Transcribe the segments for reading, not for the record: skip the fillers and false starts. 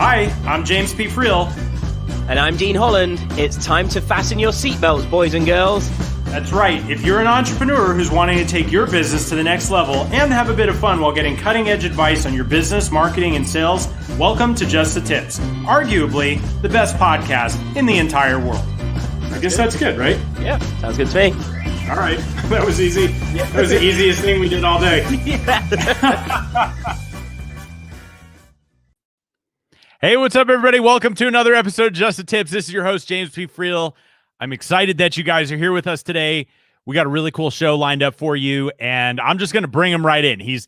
Hi, I'm James P. Friel. And I'm Dean Holland. It's time to fasten your seatbelts, boys and girls. That's right. If you're an entrepreneur who's wanting to take your business to the next level and have a bit of fun while getting cutting-edge advice on your business, marketing, and sales, welcome to Just the Tips, arguably the best podcast in the entire world. I guess that's good, right? Yeah, sounds good to me. All right. That was easy. That was the easiest thing we did all day. Hey, what's up, everybody? Welcome to another episode of Just the Tips. This is your host, James P. Friel. I'm excited that you guys are here with us today. We got a really cool show lined up for you, and I'm just going to bring him right in. He's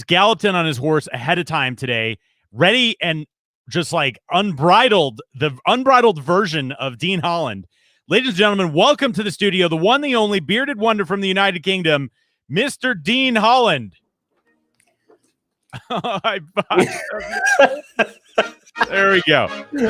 galloped in on his horse ahead of time today, ready and just like the unbridled version of Dean Holland. Ladies and gentlemen, welcome to the studio, the one, the only bearded wonder from the United Kingdom, Mr. Dean Holland. There we go.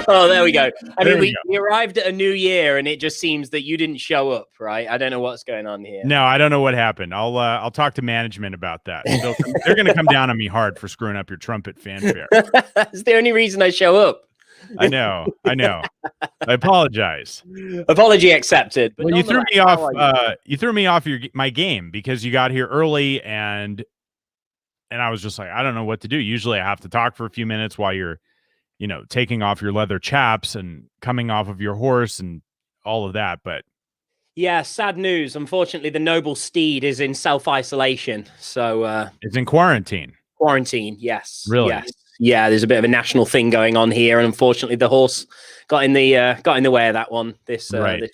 Oh, there we go. I mean, we arrived at a new year, and it just seems that you didn't show up, right? I don't know what's going on here. No, I don't know what happened. I'll talk to management about that. They're going to come down on me hard for screwing up your trumpet fanfare. That's the only reason I show up. I know. I apologize. Apology accepted. But well, you threw me off. You threw me off my game because you got here early, and I was just like, I don't know what to do. Usually, I have to talk for a few minutes while you're, taking off your leather chaps and coming off of your horse and all of that. But yeah, sad news. Unfortunately, the noble steed is in self-isolation. So it's in quarantine. Quarantine, yes. Really? Yes. Yeah, there's a bit of a national thing going on here, and unfortunately, the horse got in the way of that one this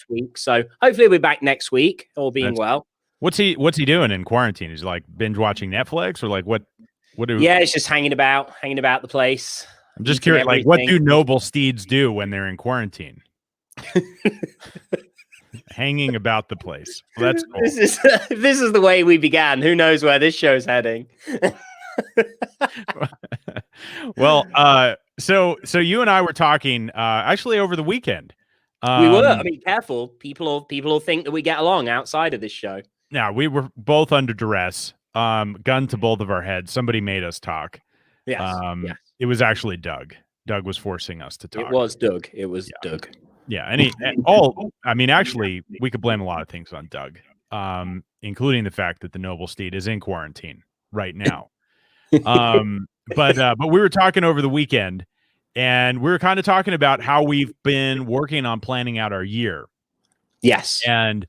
week. So hopefully, we'll be back next week, all being well. What's he doing in quarantine? Is he like binge watching Netflix or like what? Yeah, it's just hanging about the place. I'm just curious, like, what do noble steeds do when they're in quarantine? Hanging about the place. Well, that's cool. This is the way we began. Who knows where this show's heading? Well, so you and I were talking actually over the weekend. We were. I mean, careful. People will think that we get along outside of this show. Yeah, we were both under duress. Gun to both of our heads. Somebody made us talk. Yes. Yes. It was actually Doug. Doug was forcing us to talk. It was Doug. Doug. Yeah. Actually, we could blame a lot of things on Doug, including the fact that the noble steed is in quarantine right now. But we were talking over the weekend, and we were kind of talking about how we've been working on planning out our year. Yes. And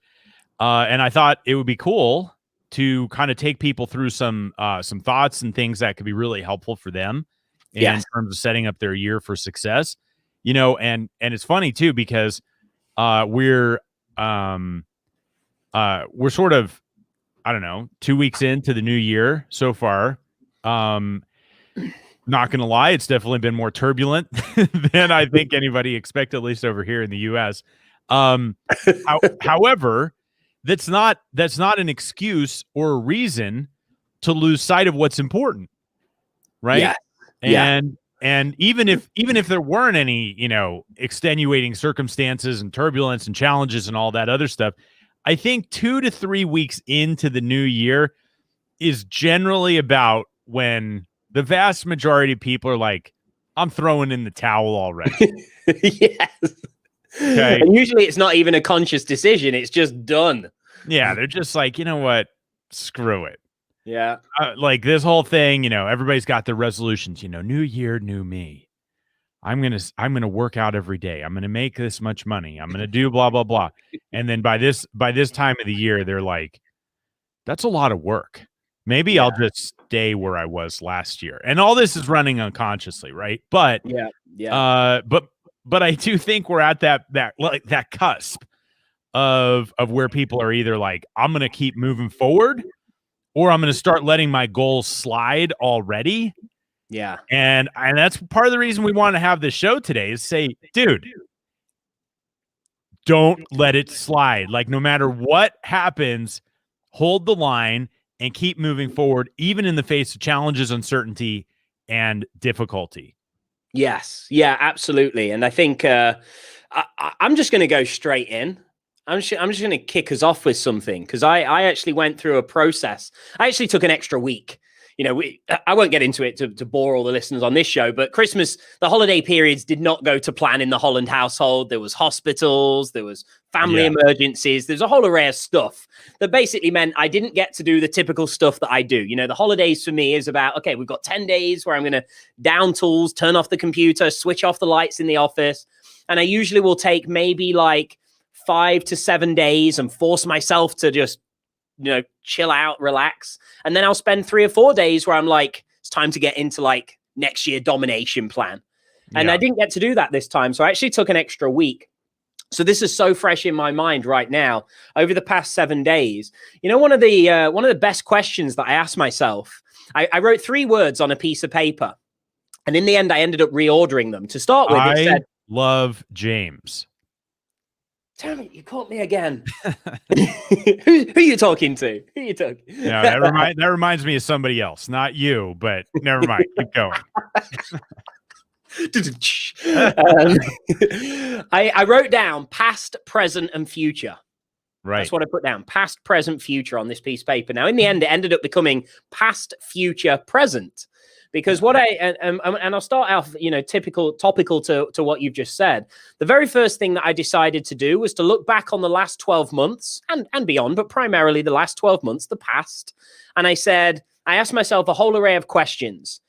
I thought it would be cool to kind of take people through some thoughts and things that could be really helpful for them in terms of setting up their year for success, and it's funny too, because we're sort of, I don't know, 2 weeks into the new year so far. Not going to lie, it's definitely been more turbulent than I think anybody expected, at least over here in the US. However, that's not an excuse or a reason to lose sight of what's important, right? Yeah. And even if there weren't any, extenuating circumstances and turbulence and challenges and all that other stuff, I think 2 to 3 weeks into the new year is generally about when the vast majority of people are like, I'm throwing in the towel already. Yes. Okay. And usually it's not even a conscious decision. It's just done. Yeah. They're just like, you know what? Screw it. Yeah. Like this whole thing, everybody's got their resolutions, new year, new me. I'm going to work out every day. I'm going to make this much money. I'm going to do blah, blah, blah. And then by this time of the year, they're like, that's a lot of work. Maybe I'll just stay where I was last year. And all this is running unconsciously, right? But but I do think we're at that cusp of where people are either like, I'm going to keep moving forward, or I'm going to start letting my goals slide already. Yeah. And that's part of the reason we want to have this show today is say, dude, don't let it slide. Like, no matter what happens, hold the line and keep moving forward, even in the face of challenges, uncertainty, and difficulty. Yes. Yeah, absolutely. And I think I'm just going to go straight in. I'm just going to kick us off with something, because I actually went through a process. I actually took an extra week. I won't get into it to bore all the listeners on this show, but Christmas, the holiday periods did not go to plan in the Holland household. There was hospitals, there was family emergencies. There's a whole array of stuff that basically meant I didn't get to do the typical stuff that I do. The holidays for me is about, okay, we've got 10 days where I'm going to down tools, turn off the computer, switch off the lights in the office. And I usually will take maybe like 5 to 7 days and force myself to just chill out, relax. And then I'll spend 3 or 4 days where I'm like, it's time to get into like next year domination plan. And I didn't get to do that this time. So I actually took an extra week. So this is so fresh in my mind right now over the past 7 days. One of the best questions that I asked myself, I wrote 3 words on a piece of paper. And in the end, I ended up reordering them. To start with, it said, love James. Damn it, you caught me again. Who are you talking to? Who are you talking? No, that reminds me of somebody else, not you, but never mind. Keep going. I wrote down past, present, and future. Right. That's what I put down. Past, present, future on this piece of paper. Now, in the end, it ended up becoming past, future, present. Because what and I'll start off, topical to what you've just said. The very first thing that I decided to do was to look back on the last 12 months and beyond, but primarily the last 12 months, the past. And I asked myself a whole array of questions,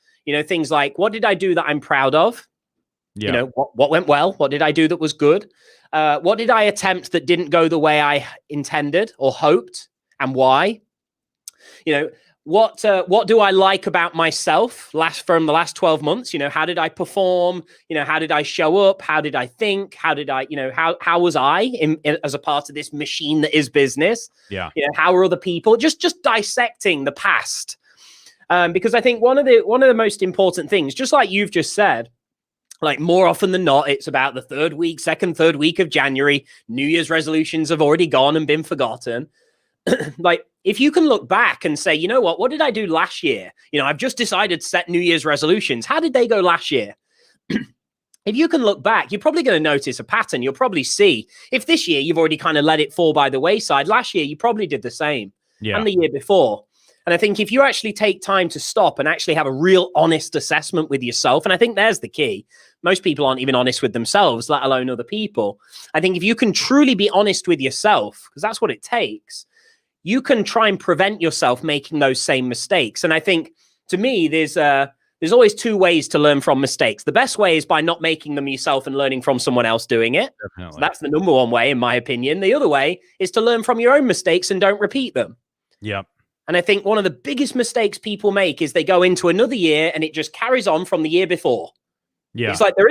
things like, what did I do that I'm proud of? Yeah. What went well? What did I do that was good? What did I attempt that didn't go the way I intended or hoped, and why? What do I like about myself from the last 12 months? How did I perform? How did I show up? How did I think? How did I, how was I as a part of this machine that is business? Yeah. How are other people? Just dissecting the past. Because I think one of the most important things, just like you've just said, like more often than not, it's about the third week of January. New Year's resolutions have already gone and been forgotten. Like, if you can look back and say, what did I do last year? I've just decided to set New Year's resolutions. How did they go last year? If you can look back, you're probably going to notice a pattern. You'll probably see if this year you've already kind of let it fall by the wayside. Last year, you probably did the same. Yeah. And the year before. And I think if you actually take time to stop and actually have a real honest assessment with yourself, and I think there's the key. Most people aren't even honest with themselves, let alone other people. I think if you can truly be honest with yourself, because that's what it takes, you can try and prevent yourself making those same mistakes. And I think, to me, there's always 2 ways to learn from mistakes. The best way is by not making them yourself and learning from someone else doing it. Definitely. So that's the number one way, in my opinion. The other way is to learn from your own mistakes and don't repeat them. Yep. And I think one of the biggest mistakes people make is they go into another year and it just carries on from the year before. Yeah. It's like there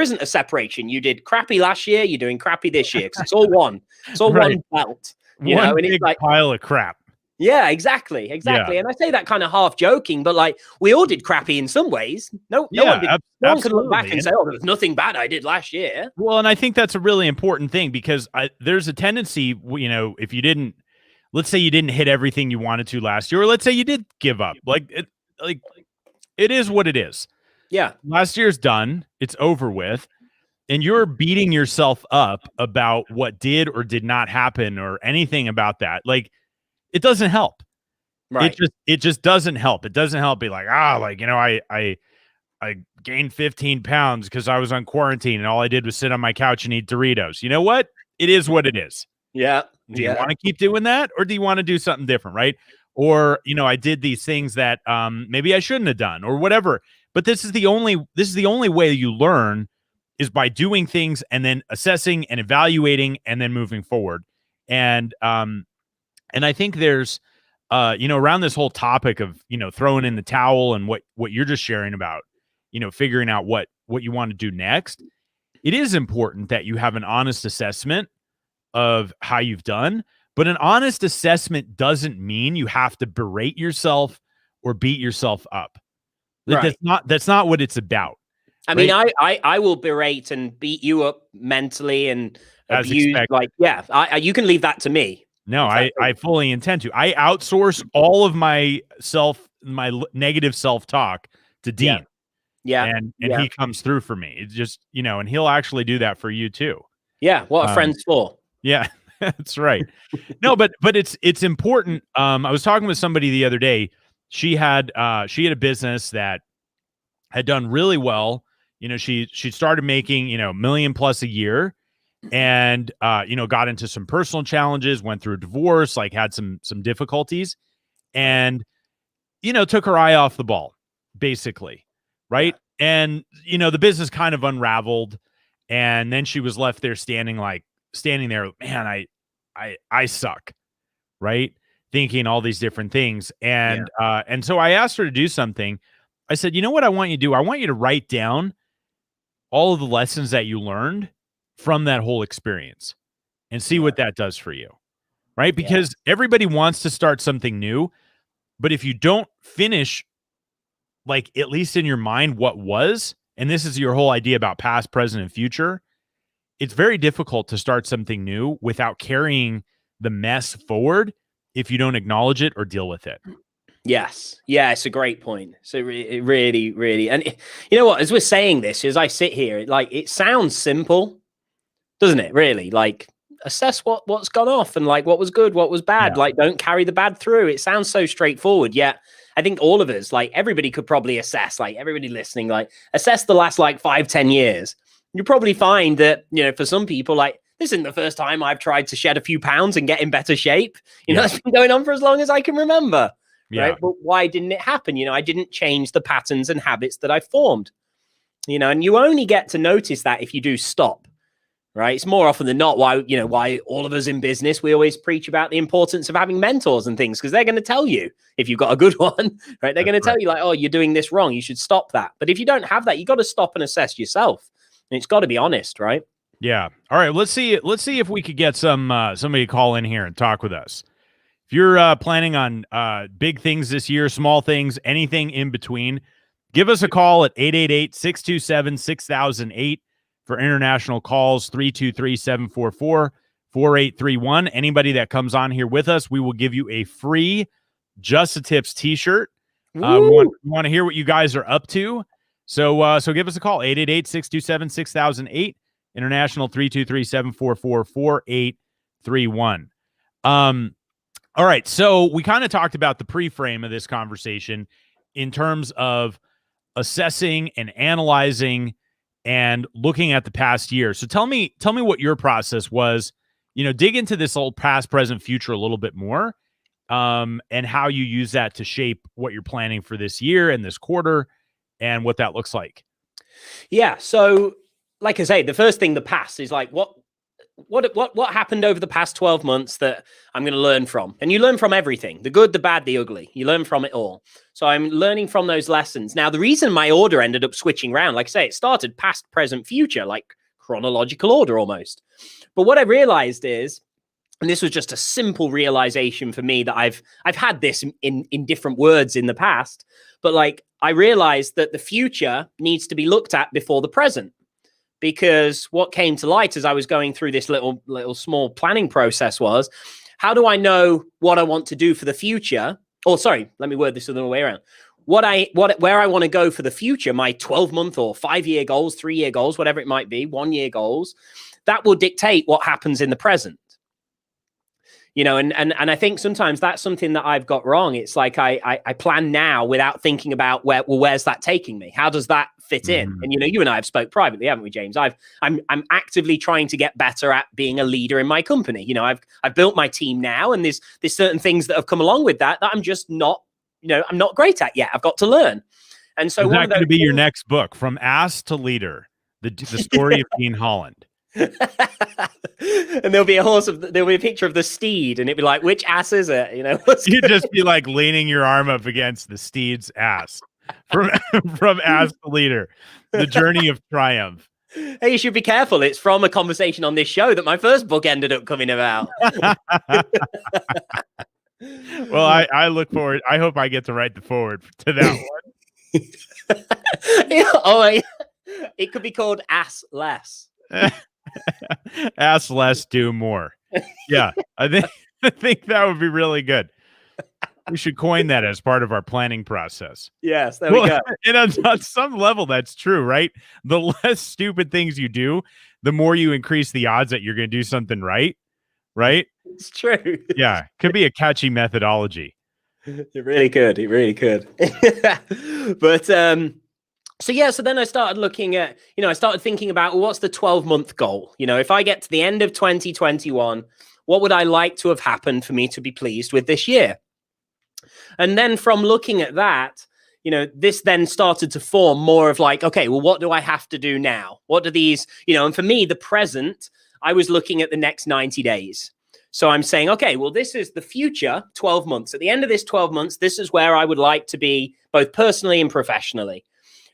isn't a separation. You did crappy last year, you're doing crappy this year, because it's all one. It's all Right. one belt. One and big it's like pile of crap. Yeah, exactly. Yeah. And I say that kind of half joking, but like we all did crappy in some ways. No one can look back and say, "Oh, there was nothing bad I did last year." Well, and I think that's a really important thing, because there's a tendency, if you didn't, let's say you didn't hit everything you wanted to last year, or let's say you did give up. It is what it is. Yeah. Last year's done. It's over with. And you're beating yourself up about what did or did not happen or anything about that. Like, it doesn't help. Right. It just doesn't help. It doesn't help. Be like, I gained 15 pounds because I was on quarantine and all I did was sit on my couch and eat Doritos. You know what? It is what it is. Yeah. Do you want to keep doing that, or do you want to do something different? Right. Or, I did these things that maybe I shouldn't have done, or whatever. But this is the only way you learn, is by doing things and then assessing and evaluating and then moving forward. And I think there's, around this whole topic of, throwing in the towel and what you're just sharing about, figuring out what you want to do next. It is important that you have an honest assessment of how you've done, but an honest assessment doesn't mean you have to berate yourself or beat yourself up. Right. That's not what it's about. I mean, I will berate and beat you up mentally and abuse. Like, yeah, you can leave that to me. No, I fully intend to. I outsource all of my negative self-talk to Dean. Yeah. And he comes through for me. It's just, and he'll actually do that for you too. Yeah. What a friend's for. Yeah, that's right. No, but it's important. I was talking with somebody the other day, she had a business that had done really well. She started making, $1 million plus a year, and got into some personal challenges, went through a divorce, like had some difficulties, and took her eye off the ball, basically, right? Yeah. And the business kind of unraveled, and then she was left there standing there, man, I suck, right? Thinking all these different things. And so I asked her to do something. I said, you know what I want you to do? I want you to write down all of the lessons that you learned from that whole experience and see what that does for you, right? Because everybody wants to start something new, but if you don't finish, like, at least in your mind, what was, and this is your whole idea about past, present, and future, it's very difficult to start something new without carrying the mess forward if you don't acknowledge it or deal with it. Yes. Yeah, it's a great point. So it really, really, and you know what, as we're saying this, as I sit here, it sounds simple, doesn't it? Really, like, assess what's gone off and like what was good, what was bad. Like, don't carry the bad through. It sounds so straightforward. Yet I think all of us, like everybody could probably assess, like everybody listening, like assess the last like 5-10 years. You probably find that, for some people, like, this isn't the first time I've tried to shed a few pounds and get in better shape. It's been going on for as long as I can remember. Yeah. Right. But why didn't it happen? I didn't change the patterns and habits that I formed, and you only get to notice that if you do stop. Right. It's more often than not why all of us in business, we always preach about the importance of having mentors and things, because they're going to tell you if you've got a good one, right? They're going to tell you like, oh, you're doing this wrong. You should stop that. But if you don't have that, you got to stop and assess yourself. And it's got to be honest, right? Yeah. All right. Let's see if we could get somebody to call in here and talk with us. If you're planning on big things this year, small things, anything in between, give us a call at 888-627-6008 for international calls, 323-744-4831. Anybody that comes on here with us, we will give you a free Just the Tips t-shirt. We want to hear what you guys are up to. So give us a call, 888-627-6008, international 323-744-4831. All right, so we kind of talked about the pre-frame of this conversation in terms of assessing and analyzing and looking at the past year. So tell me what your process was. Dig into this old past, present, future a little bit more, and how you use that to shape what you're planning for this year and this quarter, and what that looks like. Yeah. So, like I say, the first thing, the past, is like what happened over the past 12 months that I'm going to learn from. And you learn from everything, the good, the bad, the ugly. You learn from it all. So I'm learning from those lessons. Now, the reason my order ended up switching around, like I say, it started past, present, future, like chronological order almost. But what I realized is, and this was just a simple realization for me, that I've had this in different words in the past, but like I realized that the future needs to be looked at before the present. Because what came to light as I was going through this little small planning process was, how do I know what I want to do for the future? Or sorry, let me word this the other way around. Where I want to go for the future, my 12-month or 5-year goals, 3-year goals, whatever it might be, 1-year goals, that will dictate what happens in the present. And I think sometimes that's something that I've got wrong. It's like I plan now without thinking about where's that taking me? How does that fit in? And you and I have spoke privately, haven't we, James? I'm actively trying to get better at being a leader in my company. I've built my team now, and there's certain things that have come along with that I'm just not, I'm not great at yet. I've got to learn. And so is that going to be your next book, From Ass to Leader, the story of Dean Holland? And there'll be a picture of the steed, and it'd be like, which ass is it? You'd just be like leaning your arm up against the steed's ass. From Ass to Leader, the journey of triumph. Hey, you should be careful. It's from a conversation on this show that my first book ended up coming about. Well, I look forward. I hope I get to write the foreword to that one. It could be called Ass Less. Ass less, do more. Yeah, I think that would be really good. We should coin that as part of our planning process. Yes, there we go. And on some level, that's true, right? The less stupid things you do, the more you increase the odds that you're going to do something right? Right? It's true. Yeah, could be a catchy methodology. It really could. It really could. But so then I started looking at, I started thinking about, well, what's the 12-month goal? If I get to the end of 2021, what would I like to have happened for me to be pleased with this year? And then from looking at that, this then started to form more of like, okay, well, what do I have to do now? What do these, and for me, the present, I was looking at the next 90 days. So I'm saying, okay, well, this is the future 12 months. At the end of this 12 months, this is where I would like to be both personally and professionally.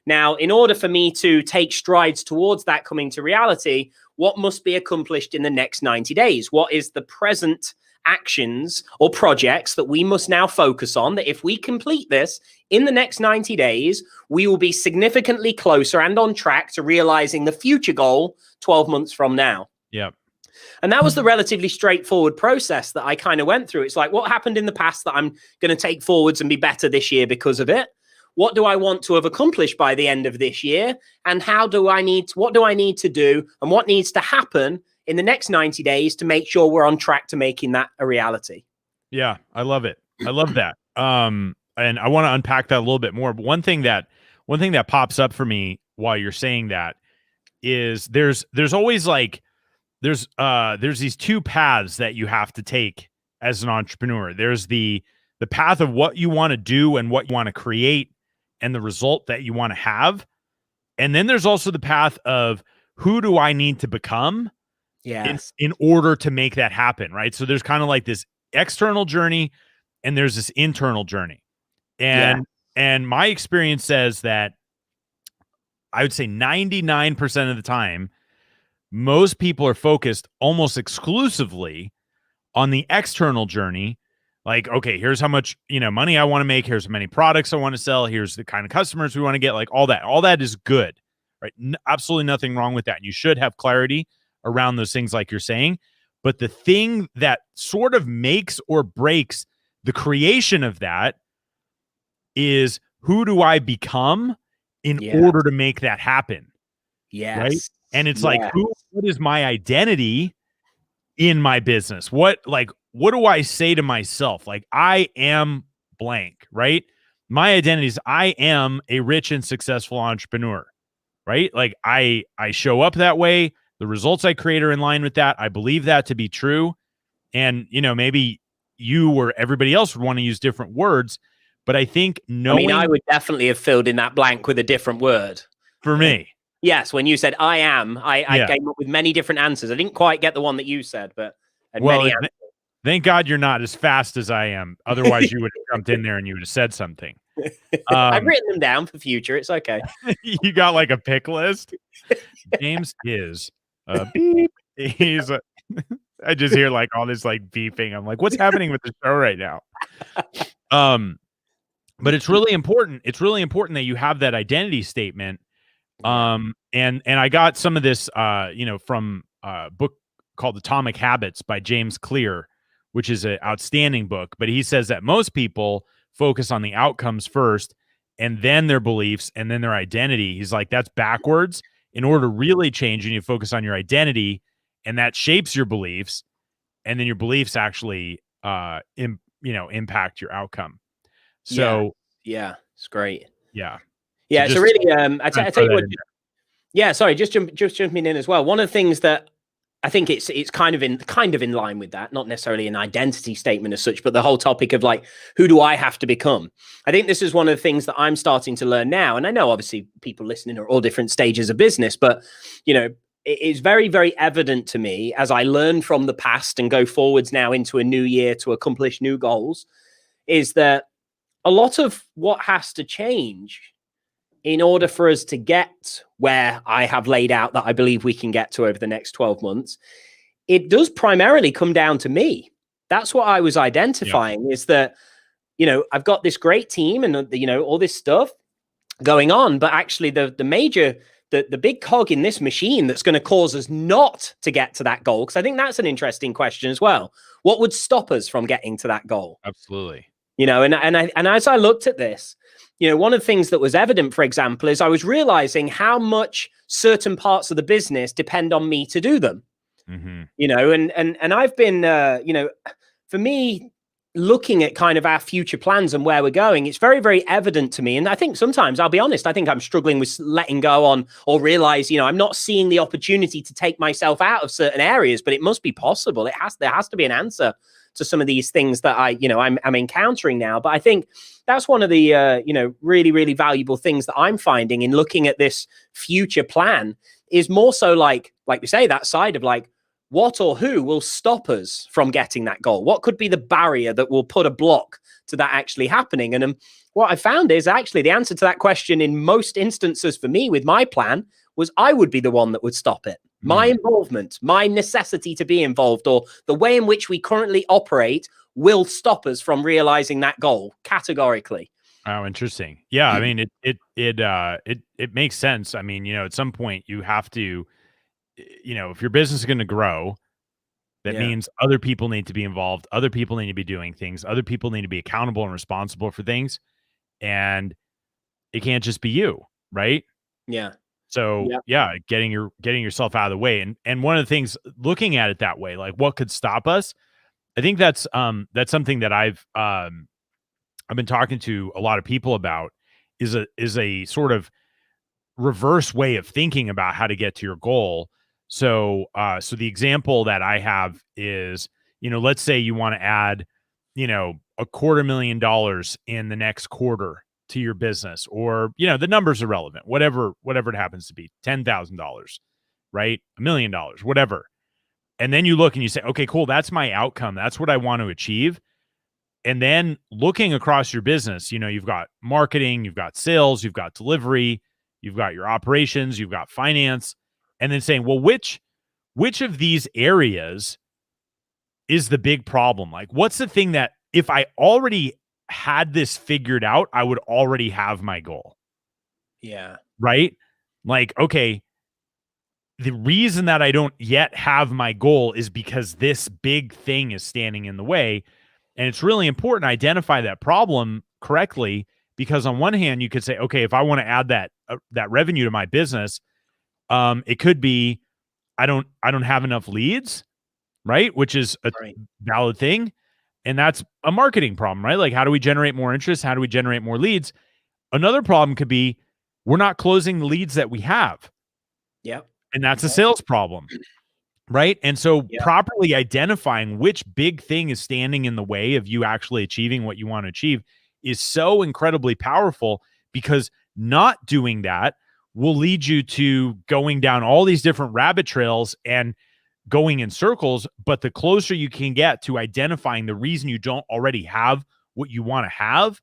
Now, in order for me to take strides towards that coming to reality, what must be accomplished in the next 90 days? What is the present actions or projects that we must now focus on, that if we complete this in the next 90 days, we will be significantly closer and on track to realizing the future goal 12 months from now. Yep. And that was the relatively straightforward process that I kind of went through. It's like, what happened in the past that I'm going to take forwards and be better this year because of it? What do I want to have accomplished by the end of this year? And what do I need to do? And what needs to happen in the next 90 days to make sure we're on track to making that a reality? Yeah, I love it. I love that. And I want to unpack that a little bit more. But one thing that pops up for me while you're saying that is there's always like, there's these two paths that you have to take as an entrepreneur. There's the path of what you want to do and what you want to create and the result that you want to have. And then there's also the path of who do I need to become in order to make that happen, right? So there's kind of like this external journey and there's this internal journey. And my experience says that I would say 99% of the time, most people are focused almost exclusively on the external journey. Like, okay, here's how much, money I want to make. Here's how many products I want to sell. Here's the kind of customers we want to get. Like all that is good, right? Absolutely nothing wrong with that. And you should have clarity around those things like you're saying. But the thing that sort of makes or breaks the creation of that is, who do I become in order to make that happen? Yes. Right. And it's like, what is my identity in my business? What do I say to myself? Like, I am blank, right? My identity is, I am a rich and successful entrepreneur, right? Like I show up that way. The results I create are in line with that. I believe that to be true. And, maybe you or everybody else would want to use different words, but I think I would definitely have filled in that blank with a different word. For me. Yes, when you said I am, I came up with many different answers. I didn't quite get the one that you said, but many answers. Thank God you're not as fast as I am. Otherwise, you would have jumped in there and you would have said something. I've written them down for future. It's okay. You got like a pick list. James is beep. I just hear like all this like beeping. I'm like, what's happening with the show right now? But it's really important. It's really important that you have that identity statement. And I got some of this, from a book called Atomic Habits by James Clear, which is an outstanding book. But he says that most people focus on the outcomes first and then their beliefs and then their identity. He's like, that's backwards. In order to really change, you need to focus on your identity, and that shapes your beliefs. And then your beliefs actually, impact your outcome. So yeah, it's great. Yeah. Yeah, so really, I tell you what. Yeah, sorry, just jumping in as well. One of the things that I think it's kind of in line with that, not necessarily an identity statement as such, but the whole topic of like, who do I have to become? I think this is one of the things that I'm starting to learn now, and I know obviously people listening are all different stages of business, but it is very, very evident to me as I learn from the past and go forwards now into a new year to accomplish new goals, is that a lot of what has to change in order for us to get where I have laid out that I believe we can get to over the next 12 months, it does primarily come down to me. That's what I was identifying, is that, I've got this great team and, all this stuff going on, but actually the big cog in this machine that's going to cause us not to get to that goal, because I think that's an interesting question as well. What would stop us from getting to that goal? Absolutely. And as I looked at this, one of the things that was evident, for example, is I was realizing how much certain parts of the business depend on me to do them. Mm-hmm. And I've been, for me, looking at kind of our future plans and where we're going, it's very, very evident to me. And I think sometimes, I'll be honest, I think I'm struggling with letting go on, or realize, I'm not seeing the opportunity to take myself out of certain areas, but it must be possible. There has to be an answer to some of these things that I'm encountering now. But I think that's one of the, really, really valuable things that I'm finding in looking at this future plan, is more so like we say, that side of like, what or who will stop us from getting that goal? What could be the barrier that will put a block to that actually happening? And what I found is actually the answer to that question in most instances for me with my plan was I would be the one that would stop it. My involvement, my necessity to be involved, or the way in which we currently operate will stop us from realizing that goal categorically. Oh, interesting. Yeah. I mean, it makes sense. I mean, at some point you have to, if your business is going to grow, that means other people need to be involved. Other people need to be doing things. Other people need to be accountable and responsible for things. And it can't just be you, right? Yeah. So getting yourself out of the way. And one of the things, looking at it that way, like what could stop us? I think that's something that I've been talking to a lot of people about, is a sort of reverse way of thinking about how to get to your goal. So the example that I have is, let's say you want to add, $250,000 in the next quarter to your business, or, the numbers are relevant, whatever it happens to be, $10,000, right? $1 million, whatever. And then you look and you say, okay, cool. That's my outcome. That's what I want to achieve. And then looking across your business, you've got marketing, you've got sales, you've got delivery, you've got your operations, you've got finance, and then saying, well, which of these areas is the big problem? Like, what's the thing that if I already had this figured out, I would already have my goal? Yeah. Right? Like, okay, the reason that I don't yet have my goal is because this big thing is standing in the way. And it's really important to identify that problem correctly, because on one hand, you could say, okay, if I want to add that revenue to my business, it could be I don't have enough leads, right? Which is a valid thing. And that's a marketing problem, right? Like, how do we generate more interest? How do we generate more leads? Another problem could be we're not closing the leads that we have. Yep. And that's a sales problem, right? And so properly identifying which big thing is standing in the way of you actually achieving what you want to achieve is so incredibly powerful, because not doing that will lead you to going down all these different rabbit trails and going in circles. But the closer you can get to identifying the reason you don't already have what you want to have,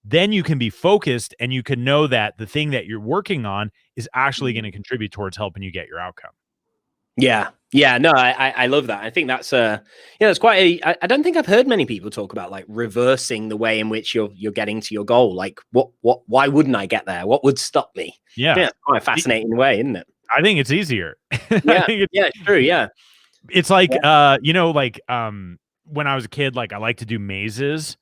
then you can be focused and you can know that the thing that you're working on is actually going to contribute towards helping you get your outcome. Yeah. Yeah. No, I love that. I think that's it's quite I don't think I've heard many people talk about like reversing the way in which you're getting to your goal. Like why wouldn't I get there? What would stop me? Yeah. It's quite a fascinating way, isn't it? I think it's easier. Yeah. It's true. Yeah. It's like, when I was a kid, like I like to do mazes,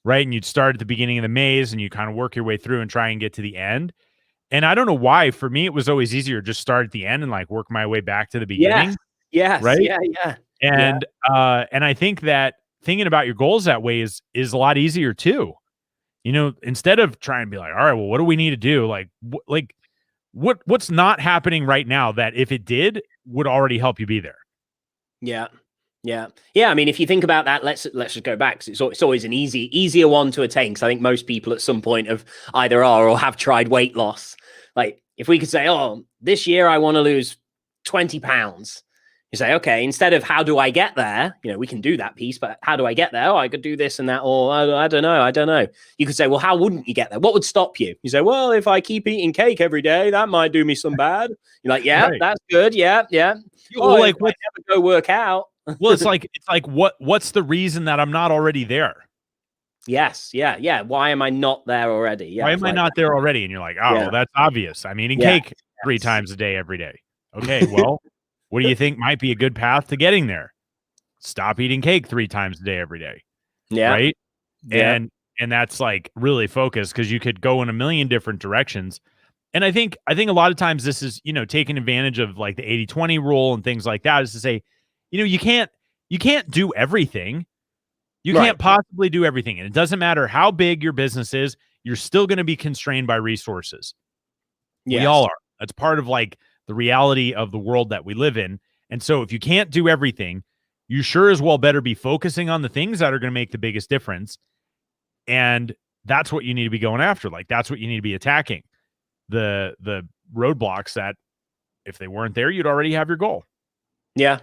right? And you'd start at the beginning of the maze and you kind of work your way through and try and get to the end. And I don't know why, for me, it was always easier to just start at the end and like work my way back to the beginning. Yes. Right. Yeah. And I think that thinking about your goals that way is a lot easier too. Instead of trying to be like, all right, well, what do we need to do? What's not happening right now that if it did would already help you be there? Yeah. I mean, if you think about that, let's just go back, because it's always an easier one to attain. Because I think most people at some point have either are or have tried weight loss. Like if we could say, oh, this year I want to lose 20 pounds. You say, okay, instead of how do I get there? We can do that piece, but how do I get there? Oh, I could do this and that, or I don't know. You could say, well, how wouldn't you get there? What would stop you? You say, well, if I keep eating cake every day, that might do me some bad. You're like, yeah, right. That's good. Yeah. Well, like, what? Never go work out. Well, it's like what's the reason that I'm not already there? Yes. Yeah. Why am I not there already? Yeah. Why am I not there already? And you're like, oh, well, that's obvious. I'm eating cake 3 times a day every day. Okay, well, what do you think might be a good path to getting there? Stop eating cake 3 times a day every day. Yeah. Right. Yeah. And that's like really focused, because you could go in a million different directions. And I think a lot of times this is, taking advantage of like the 80-20 rule and things like that, is to say, you can't do everything, You can't possibly do everything. And it doesn't matter how big your business is, you're still going to be constrained by resources. Yes. We all are. That's part of like the reality of the world that we live in. And so if you can't do everything, you sure as well better be focusing on the things that are going to make the biggest difference. And that's what you need to be going after. Like, that's what you need to be attacking. The roadblocks that if they weren't there, you'd already have your goal. Yeah.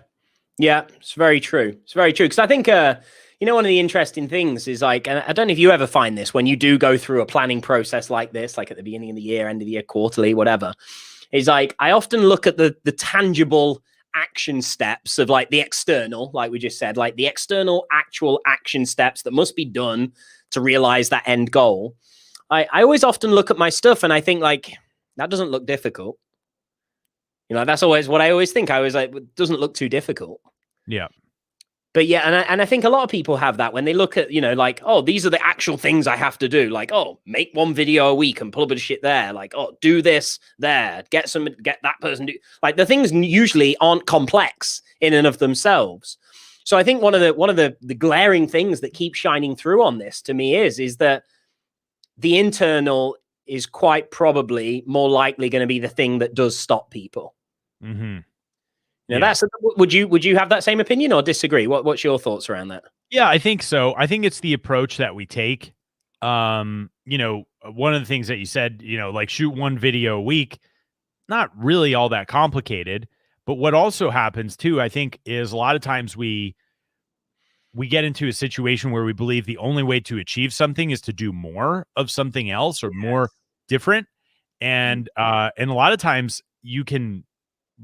Yeah. It's very true. It's very true. Because I think, one of the interesting things is like, and I don't know if you ever find this when you do go through a planning process like this, like at the beginning of the year, end of the year, quarterly, whatever, is like, I often look at the tangible action steps of like the external, like we just said, like the external actual action steps that must be done to realize that end goal. I always often look at my stuff and I think like, that doesn't look difficult. That's always what I always think. I was like, it doesn't look too difficult. Yeah. But yeah, and I think a lot of people have that when they look at, like, oh, these are the actual things I have to do. Like, oh, make one video a week and pull a bit of shit there. Like, oh, do this there, get that person do. Like, the things usually aren't complex in and of themselves. So I think one of the glaring things that keeps shining through on this to me is that the internal is quite probably more likely going to be the thing that does stop people. Mm-hmm. That's would you have that same opinion or disagree? What's your thoughts around that? Yeah, I think so. I think it's the approach that we take. One of the things that you said, like shoot one video a week, not really all that complicated. But what also happens too, I think, is a lot of times we get into a situation where we believe the only way to achieve something is to do more of something else or more different. And a lot of times you can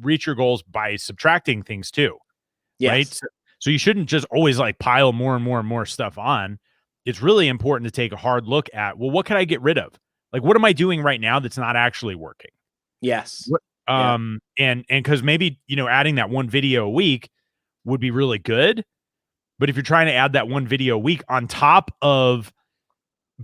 reach your goals by subtracting things too. Yes. Right. So you shouldn't just always like pile more and more and more stuff on. It's really important to take a hard look at, well, what can I get rid of? Like, what am I doing right now that's not actually working? Yes. And because maybe, adding that one video a week would be really good. But if you're trying to add that one video a week on top of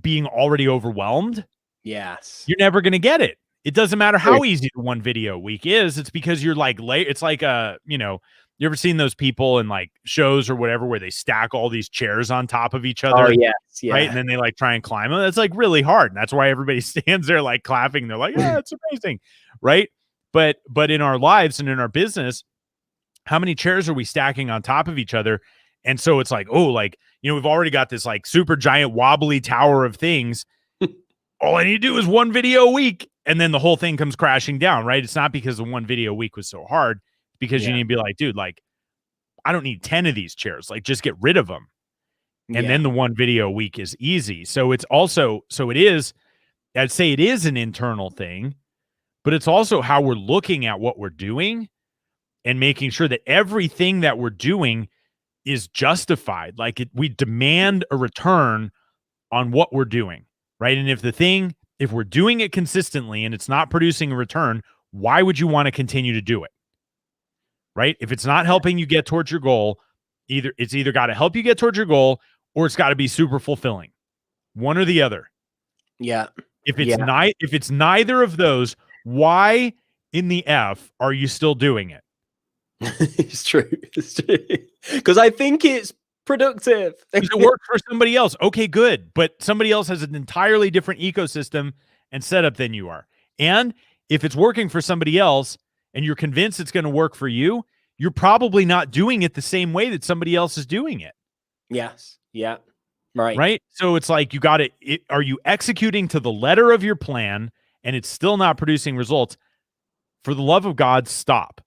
being already overwhelmed, yes, you're never going to get it. It doesn't matter how easy the one video a week is. It's because you're like late. It's like you ever seen those people in like shows or whatever where they stack all these chairs on top of each other? Oh, yes, yeah. Right. And then they like try and climb them. That's like really hard. And that's why everybody stands there like clapping. They're like, yeah, it's amazing. Right. But in our lives and in our business, how many chairs are we stacking on top of each other? And so it's like, oh, like, we've already got this like super giant wobbly tower of things. All I need to do is one video a week. And then the whole thing comes crashing down, right? It's not because the one video a week was so hard, because you need to be like, dude, like, I don't need 10 of these chairs. Like, just get rid of them. And then the one video a week is easy. So it's also, I'd say it is an internal thing, but it's also how we're looking at what we're doing and making sure that everything that we're doing is justified. Like we demand a return on what we're doing, right? And if we're doing it consistently and it's not producing a return, why would you want to continue to do it? Right? If it's not helping you get towards your goal, it's either got to help you get towards your goal or it's got to be super fulfilling. One or the other. Yeah. If it's neither of those, why in the F are you still doing it? It's true. Because I think it's productive. It works for somebody else. Okay, good. But somebody else has an entirely different ecosystem and setup than you are. And if it's working for somebody else and you're convinced it's going to work for you, you're probably not doing it the same way that somebody else is doing it. Yes. Yeah. Right. Right. So it's like are you executing to the letter of your plan and it's still not producing results? For the love of God, stop.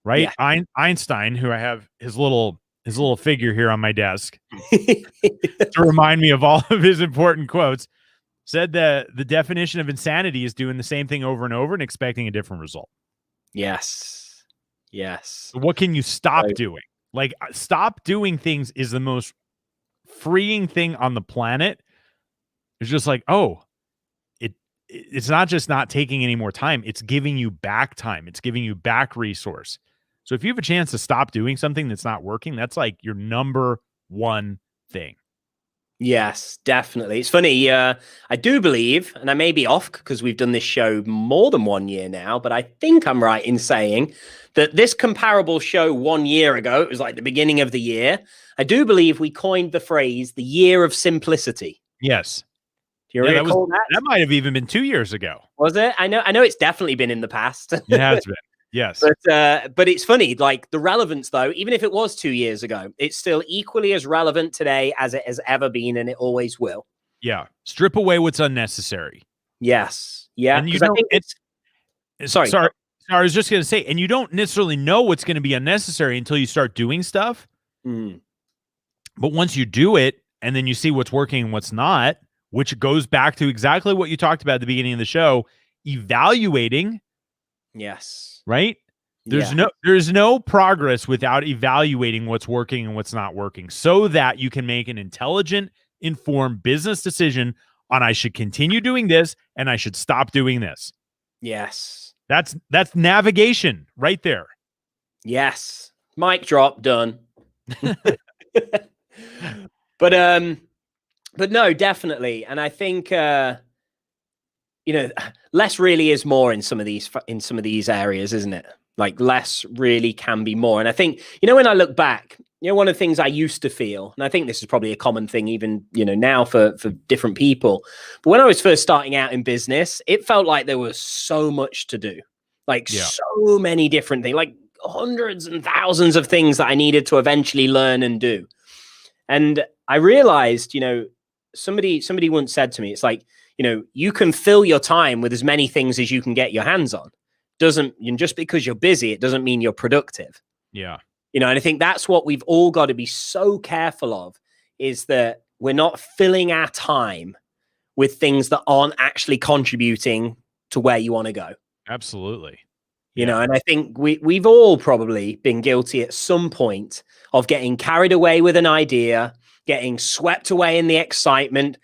Right. Yeah. Einstein, who I have his little figure here on my desk to remind me of all of his important quotes, said that the definition of insanity is doing the same thing over and over and expecting a different result. Yes. Yes. So what can you stop doing? Like, stop doing things is the most freeing thing on the planet. It's just like, oh, it's not just not taking any more time. It's giving you back time. It's giving you back resource. So if you have a chance to stop doing something that's not working, that's like your number one thing. Yes, definitely. It's funny. I do believe, and I may be off because we've done this show more than 1 year now, but I think I'm right in saying that this comparable show 1 year ago, it was like the beginning of the year. I do believe we coined the phrase the year of simplicity. Yes. Do you recall that? That might have even been 2 years ago. Was it? I know it's definitely been in the past. It has been. Yes. But it's funny, like the relevance though, even if it was 2 years ago, it's still equally as relevant today as it has ever been, and it always will. Yeah. Strip away what's unnecessary. Yes. Yeah. And you don't, sorry. I was just going to say, and you don't necessarily know what's going to be unnecessary until you start doing stuff. Mm. But once you do it, and then you see what's working and what's not, which goes back to exactly what you talked about at the beginning of the show, evaluating. Yes. Right? There's no progress without evaluating what's working and what's not working, so that you can make an intelligent, informed business decision on I should continue doing this and I should stop doing this. Yes. That's navigation right there. Yes. Mic drop, done. But no, definitely. And I think less really is more in some of these areas, isn't it? Like less really can be more. And I think, when I look back, one of the things I used to feel, and I think this is probably a common thing even, now for different people, but when I was first starting out in business, it felt like there was so much to do, like so many different things, like hundreds and thousands of things that I needed to eventually learn and do. And I realized, somebody once said to me, it's like, you can fill your time with as many things as you can get your hands on. Just because you're busy, it doesn't mean you're productive. Yeah. And I think that's what we've all got to be so careful of, is that we're not filling our time with things that aren't actually contributing to where you want to go. Absolutely. And I think we've all probably been guilty at some point of getting carried away with an idea, getting swept away in the excitement,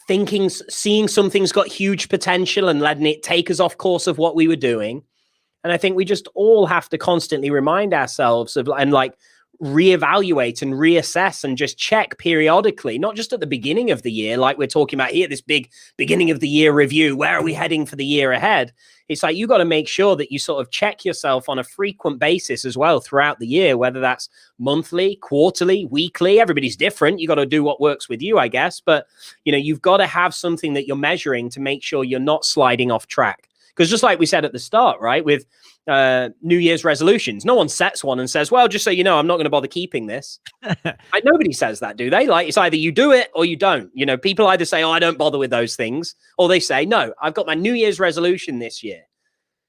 seeing something's got huge potential and letting it take us off course of what we were doing. And I think we just all have to constantly remind ourselves of and reevaluate and reassess and just check periodically, not just at the beginning of the year, like we're talking about here, this big beginning of the year review. Where are we heading for the year ahead? It's like you got to make sure that you sort of check yourself on a frequent basis as well throughout the year, whether that's monthly, quarterly, weekly. Everybody's different. You got to do what works with you, I guess. But, you've got to have something that you're measuring to make sure you're not sliding off track. Because just like we said at the start, right, with New Year's resolutions, no one sets one and says, well, just so you know, I'm not going to bother keeping this. Nobody says that, do they? Like, it's either you do it or you don't. People either say, oh, I don't bother with those things, or they say, no, I've got my New Year's resolution this year.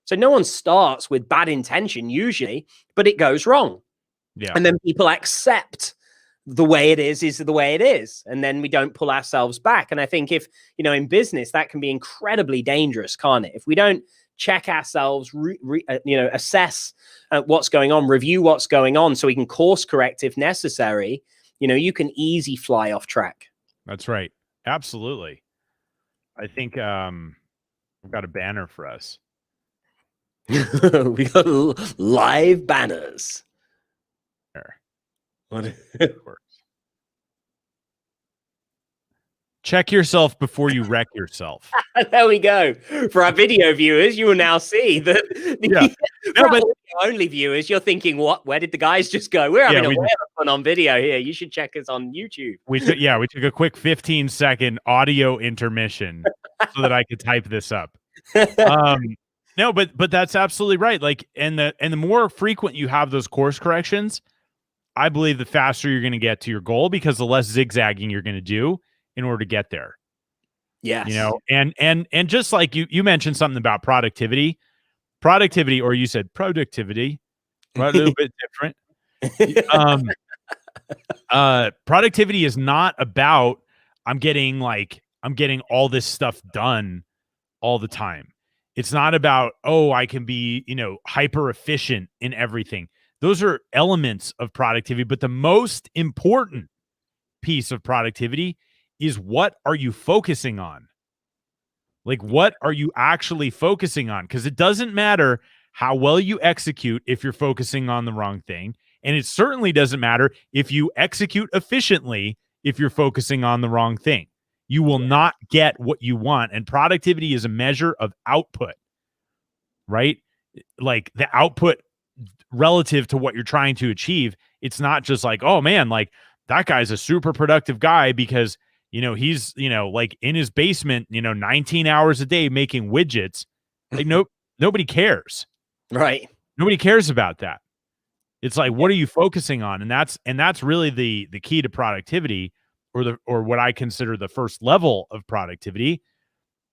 So no one starts with bad intention usually, but it goes wrong. Yeah. And then people accept the way it is the way it is. And then we don't pull ourselves back. And I think if, in business, that can be incredibly dangerous, can't it? If we don't check ourselves, assess what's going on, review what's going on so we can course correct if necessary, you can easily fly off track. That's right. Absolutely. I think we've got a banner for us. We got live banners. There. What? Check yourself before you wreck yourself. There we go. For our video viewers, you will now see that. Only viewers, you're thinking, what? Where did the guys just go? We're having a lot of fun on video here. You should check us on YouTube. We took a quick 15-second audio intermission so that I could type this up. No, but that's absolutely right. Like, and the more frequent you have those course corrections, I believe the faster you're going to get to your goal, because the less zigzagging you're going to do in order to get there. Yes. And just like you mentioned something about productivity, or you said productivity, a little bit different. Productivity is not about I'm getting all this stuff done all the time. It's not about, I can be, hyper efficient in everything. Those are elements of productivity, but the most important piece of productivity is, what are you focusing on? Like, what are you actually focusing on? Because it doesn't matter how well you execute if you're focusing on the wrong thing. And it certainly doesn't matter if you execute efficiently if you're focusing on the wrong thing. You will not get what you want. And productivity is a measure of output, right? Like the output relative to what you're trying to achieve. It's not just like, oh man, like that guy's a super productive guy because, he's, like in his basement, 19 hours a day making widgets. Like, nobody cares. Right. Nobody cares about that. It's like, what are you focusing on? And that's really the key to productivity, or what I consider the first level of productivity.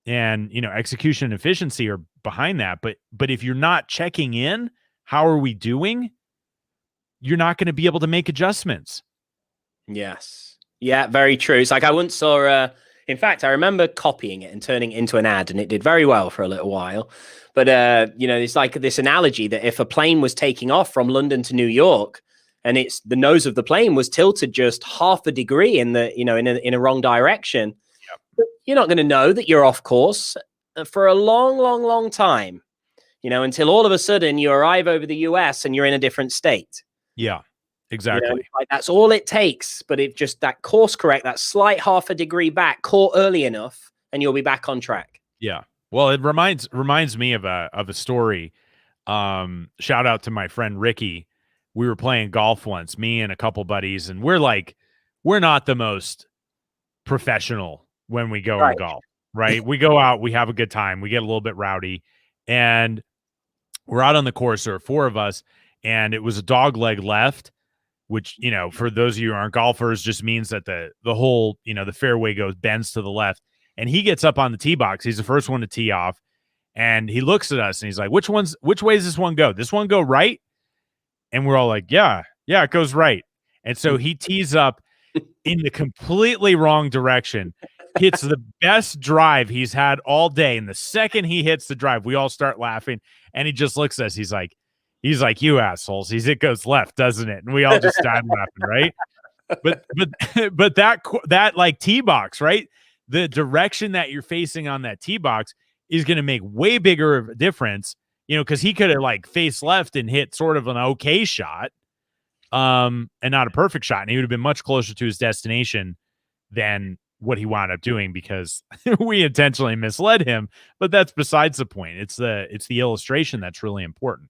And, execution and efficiency are behind that. But if you're not checking in, how are we doing? You're not going to be able to make adjustments. Yes. Yeah, very true. It's like I once saw, in fact, I remember copying it and turning it into an ad, and it did very well for a little while. But, it's like this analogy that if a plane was taking off from London to New York and the nose of the plane was tilted just half a degree in a wrong direction, you're not going to know that you're off course for a long, long, long time, until all of a sudden you arrive over the US and you're in a different state. Yeah, exactly. Like that's all it takes. But it just that course correct, that slight half a degree back, caught early enough, and you'll be back on track. Yeah. Well, it reminds me of a story. Shout out to my friend Ricky. We were playing golf once, me and a couple buddies, and we're not the most professional when we go and golf, right? We go out, we have a good time, we get a little bit rowdy, and we're out on the course. There are four of us, and it was a dog leg left, which, for those of you who aren't golfers, just means that the whole, the fairway bends to the left. And he gets up on the tee box. He's the first one to tee off. And he looks at us and he's like, which way does this one go? This one go right? And we're all like, yeah, it goes right. And so he tees up in the completely wrong direction, hits the best drive he's had all day. And the second he hits the drive, we all start laughing. And he just looks at us. He's like, you assholes. It goes left, doesn't it? And we all just started laughing, right? But that like tee box, right? The direction that you're facing on that tee box is going to make way bigger of a difference, because he could have like faced left and hit sort of an okay shot, and not a perfect shot. And he would have been much closer to his destination than what he wound up doing because we intentionally misled him. But that's besides the point. It's the illustration that's really important.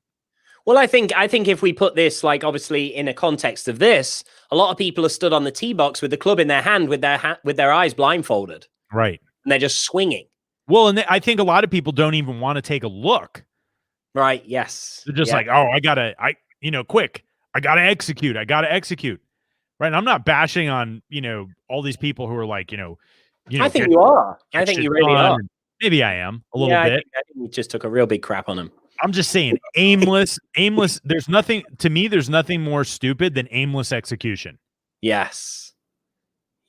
Well, I think if we put this, like, obviously in a context of this, a lot of people are stood on the tee box with the club in their hand, with their eyes blindfolded. Right. And they're just swinging. Well, and I think a lot of people don't even want to take a look. Right. Yes. They're just like, oh, quick. I got to execute. Right. And I'm not bashing on, all these people who are like, I think you are. I think you really are. Maybe I am a little bit. I think you just took a real big crap on him. I'm just saying aimless. There's nothing more stupid than aimless execution. Yes.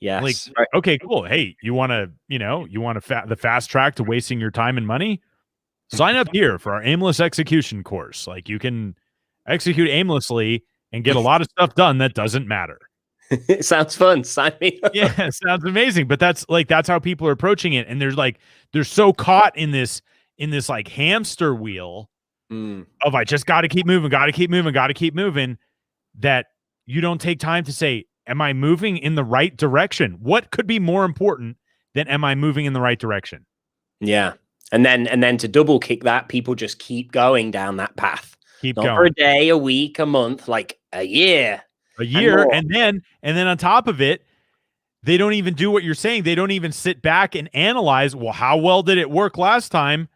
Like, okay, cool. Hey, you want the fast track to wasting your time and money? Sign up here for our aimless execution course. Like, you can execute aimlessly and get a lot of stuff done that doesn't matter. It sounds fun. Sign me up. Yeah, it sounds amazing. But that's how people are approaching it. And they're so caught in this like hamster wheel of I just got to keep moving, that you don't take time to say, am I moving in the right direction? What could be more important than am I moving in the right direction? Yeah. And then to double kick that, people just keep going down that path. Keep Not going. for a day, a week, a month, like a year. And then on top of it, they don't even do what you're saying. They don't even sit back and analyze, well, how well did it work last time?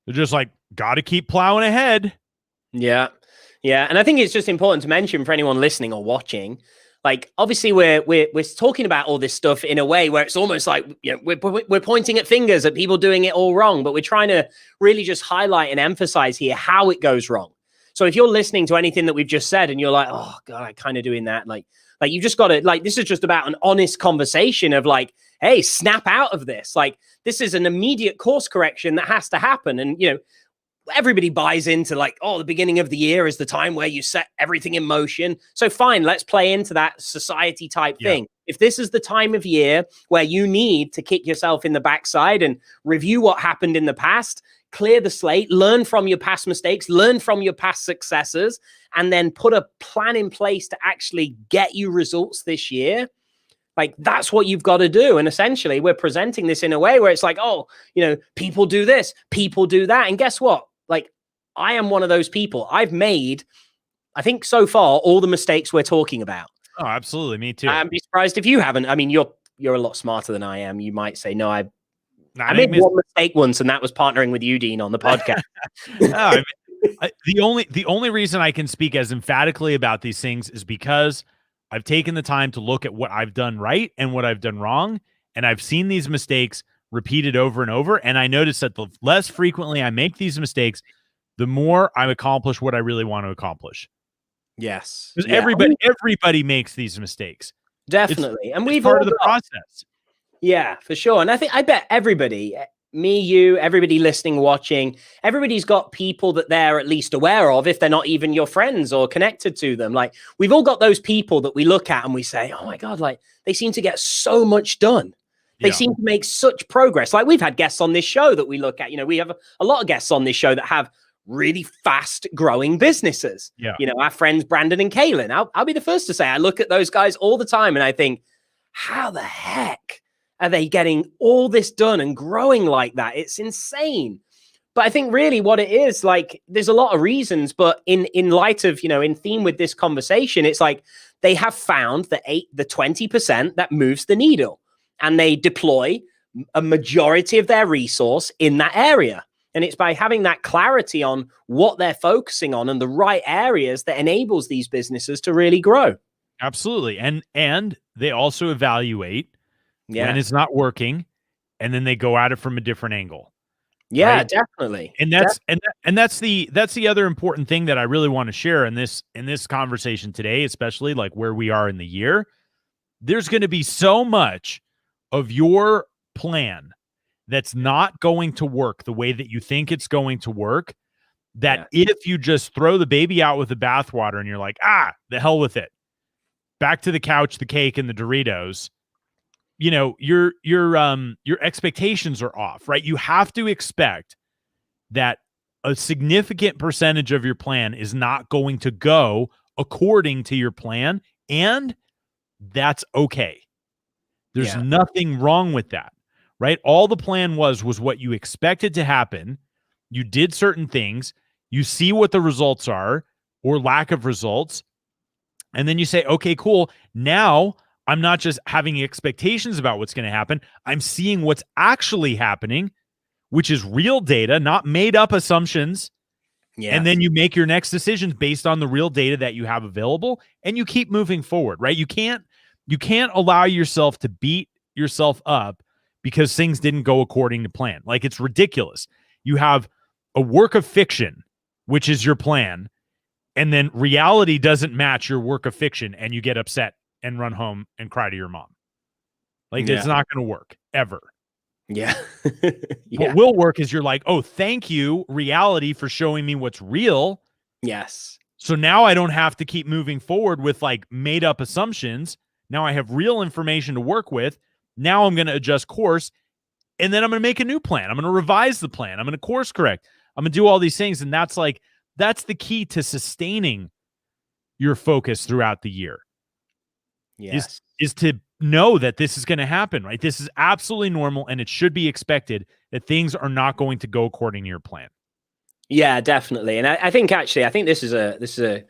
They're just like, got to keep plowing ahead. Yeah. Yeah. And I think it's just important to mention for anyone listening or watching, like, obviously we're talking about all this stuff in a way where it's almost like, we're pointing at fingers at people doing it all wrong, but we're trying to really just highlight and emphasize here how it goes wrong. So if you're listening to anything that we've just said and you're like, oh God, I'm kind of doing that. Like you just got to, like, this is just about an honest conversation of like, hey, snap out of this. Like, this is an immediate course correction that has to happen. And, everybody buys into like, oh, the beginning of the year is the time where you set everything in motion. So fine, let's play into that society type thing. If this is the time of year where you need to kick yourself in the backside and review what happened in the past, clear the slate, learn from your past mistakes, learn from your past successes, and then put a plan in place to actually get you results this year. Like, that's what you've got to do. And essentially, we're presenting this in a way where it's like, oh, people do this, people do that. And guess what? Like, I am one of those people. I've made, I think so far, all the mistakes we're talking about. Oh, absolutely. Me too. I'd be surprised if you haven't. I mean, you're a lot smarter than I am. You might say, no, I made one mistake once, and that was partnering with you, Dean, on the podcast. No, the only reason I can speak as emphatically about these things is because I've taken the time to look at what I've done right and what I've done wrong, and I've seen these mistakes repeated over and over, and I notice that the less frequently I make these mistakes, the more I accomplish what I really want to accomplish. Yes. Because everybody makes these mistakes. Definitely. And we've part of the process. Yeah, for sure. And I bet everybody, me, you, everybody listening, watching, everybody's got people that they're at least aware of, if they're not even your friends or connected to them. Like, we've all got those people that we look at and we say, oh my God, like, they seem to get so much done. They seem to make such progress. Like, we've had guests on this show that we look at, we have a lot of guests on this show that have really fast growing businesses. Yeah. Our friends, Brandon and Kaylin, I'll be the first to say, I look at those guys all the time and I think, how the heck are they getting all this done and growing like that? It's insane. But I think really what it is, like, there's a lot of reasons, but in light of, in theme with this conversation, it's like they have found the 20% that moves the needle, and they deploy a majority of their resource in that area. And it's by having that clarity on what they're focusing on and the right areas that enables these businesses to really grow. Absolutely. And they also evaluate when it's not working, and then they go at it from a different angle. Yeah, right? definitely. And that's the other important thing that I really want to share in this conversation today, especially like where we are in the year. There's going to be so much of your plan that's not going to work the way that you think it's going to work, that if you just throw the baby out with the bathwater and you're like, the hell with it, back to the couch, the cake, and the Doritos, your expectations are off, right? You have to expect that a significant percentage of your plan is not going to go according to your plan, and that's okay. There's nothing wrong with that. Right? All the plan was what you expected to happen. You did certain things. You see what the results are or lack of results. And then you say, okay, cool. Now I'm not just having expectations about what's going to happen. I'm seeing what's actually happening, which is real data, not made up assumptions. Yeah. And then you make your next decisions based on the real data that you have available, and you keep moving forward, right? You can't allow yourself to beat yourself up because things didn't go according to plan. Like, it's ridiculous. You have a work of fiction, which is your plan, and then reality doesn't match your work of fiction, and you get upset and run home and cry to your mom. Like, it's not going to work, ever. Yeah. What will work is you're like, oh, thank you, reality, for showing me what's real. Yes. So now I don't have to keep moving forward with, like, made-up assumptions. Now I have real information to work with. Now I'm going to adjust course, and then I'm going to make a new plan. I'm going to revise the plan. I'm going to course correct. I'm going to do all these things. And that's the key to sustaining your focus throughout the year. Yes. Is to know that this is going to happen, right? This is absolutely normal, and it should be expected that things are not going to go according to your plan. Yeah, definitely. And I think this is a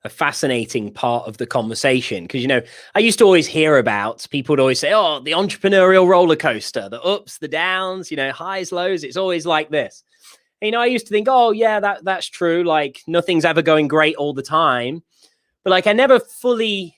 fascinating part of the conversation, because I used to always hear about, people would always say, oh, the entrepreneurial roller coaster, the ups, the downs, highs, lows, it's always like this. And, I used to think, oh yeah, that's true, like nothing's ever going great all the time, but like I never fully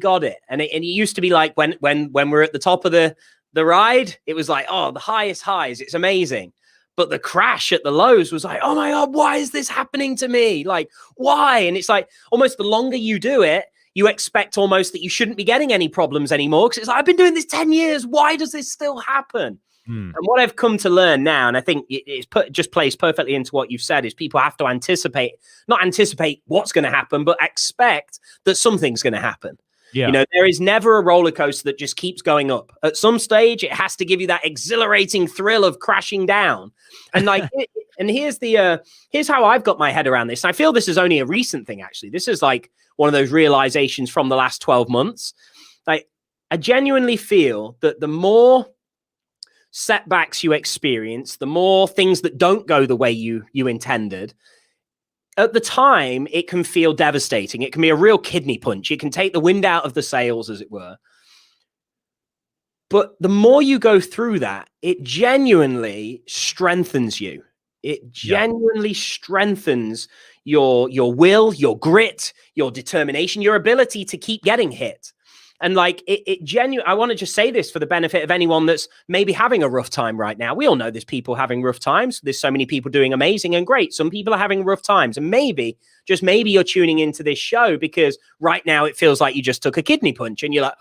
got it. And it used to be like when we're at the top of the ride, it was like, oh, the highest highs, it's amazing. But the crash at the lows was like, oh my God, why is this happening to me? Like, why? And it's like, almost the longer you do it, you expect almost that you shouldn't be getting any problems anymore. Because it's like, I've been doing this 10 years. Why does this still happen? And what I've come to learn now, and I think it just plays perfectly into what you've said, is people have to not anticipate what's going to happen, but expect that something's going to happen. Yeah. There is never a roller coaster that just keeps going up. At some stage, it has to give you that exhilarating thrill of crashing down. And like, here's how I've got my head around this. And I feel this is only a recent thing, actually. This is like one of those realizations from the last 12 months. Like, I genuinely feel that the more setbacks you experience, the more things that don't go the way you intended, at the time, it can feel devastating. It can be a real kidney punch. It can take the wind out of the sails, as it were. But the more you go through that, it genuinely strengthens you. It genuinely strengthens your will, your grit, your determination, your ability to keep getting hit. And like I want to just say this for the benefit of anyone that's maybe having a rough time right now. We all know there's people having rough times. There's so many people doing amazing and great. Some people are having rough times. And maybe, just maybe you're tuning into this show because right now it feels like you just took a kidney punch and you're like,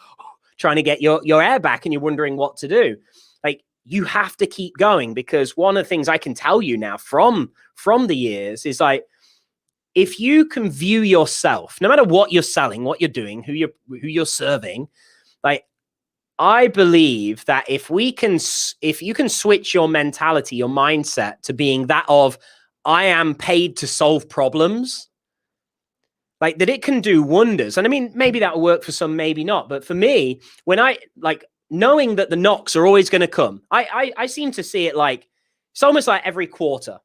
trying to get your air back and you're wondering what to do. Like, you have to keep going, because one of the things I can tell you now from the years is like, if you can view yourself, no matter what you're selling, what you're doing, who you're serving, like, I believe that if you can switch your mentality, your mindset to being that of, I am paid to solve problems, like, that it can do wonders. And I mean, maybe that will work for some, maybe not. But for me, when I like knowing that the knocks are always going to come, I seem to see it like, it's almost like every quarter,